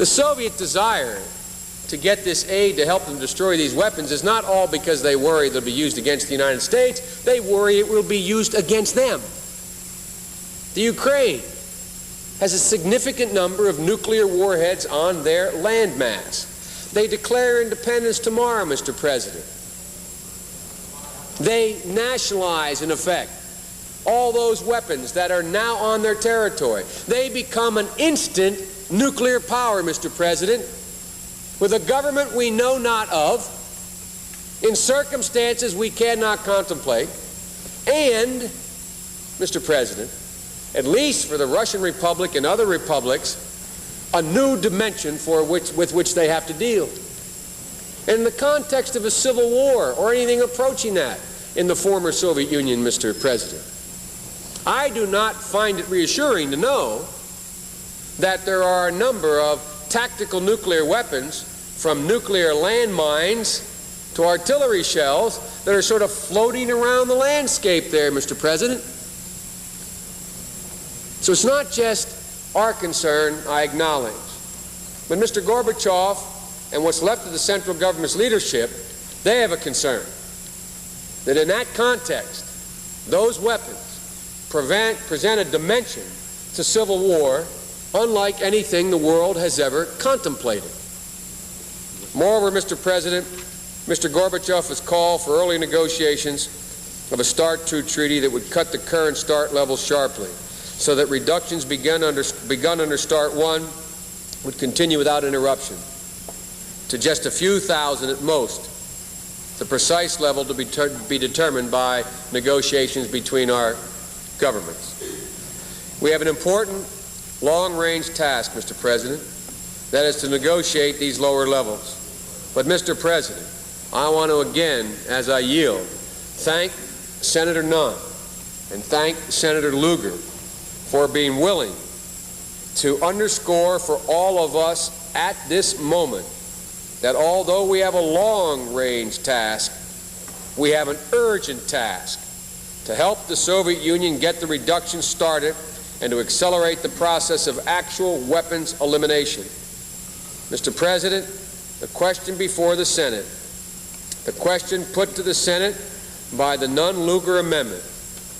The Soviet desire to get this aid to help them destroy these weapons is not all because they worry they'll be used against the United States. They worry it will be used against them. The Ukraine has a significant number of nuclear warheads on their landmass. They declare independence tomorrow, Mr. President. They nationalize, in effect, all those weapons that are now on their territory. They become an instant nuclear power, Mr. President, with a government we know not of, in circumstances we cannot contemplate, and, Mr. President, at least for the Russian Republic and other republics, a new dimension with which they have to deal. And in the context of a civil war or anything approaching that in the former Soviet Union, Mr. President, I do not find it reassuring to know that there are a number of tactical nuclear weapons, from nuclear landmines to artillery shells, that are sort of floating around the landscape there, Mr. President. So it's not just our concern, I acknowledge. But Mr. Gorbachev and what's left of the central government's leadership, they have a concern that in that context, those weapons present a dimension to civil war unlike anything the world has ever contemplated. Moreover, Mr. President, Mr. Gorbachev has called for early negotiations of a START II treaty that would cut the current START levels sharply, so that reductions begun under START I would continue without interruption to just a few thousand at most, the precise level to be determined by negotiations between our governments. We have an important long-range task, Mr. President, that is to negotiate these lower levels. But, Mr. President, I want to again, as I yield, thank Senator Nunn and thank Senator Lugar for being willing to underscore for all of us at this moment that although we have a long-range task, we have an urgent task to help the Soviet Union get the reduction started and to accelerate the process of actual weapons elimination. Mr. President, the question before the Senate, the question put to the Senate by the Nunn-Lugar amendment,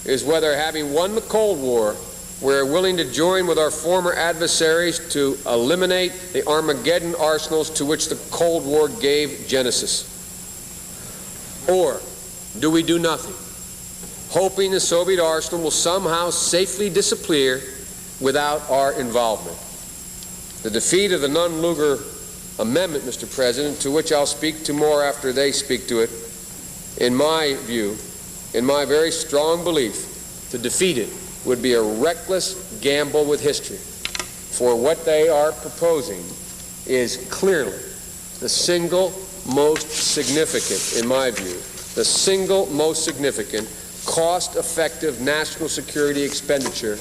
is whether, having won the Cold War, we're willing to join with our former adversaries to eliminate the Armageddon arsenals to which the Cold War gave genesis. Or do we do nothing, hoping the Soviet arsenal will somehow safely disappear without our involvement? The defeat of the Nunn-Lugar amendment, Mr. President, to which I'll speak to more after they speak to it, in my view, in my very strong belief, to defeat it would be a reckless gamble with history. For what they are proposing is clearly the single most significant, in my view, the single most significant cost-effective national security expenditure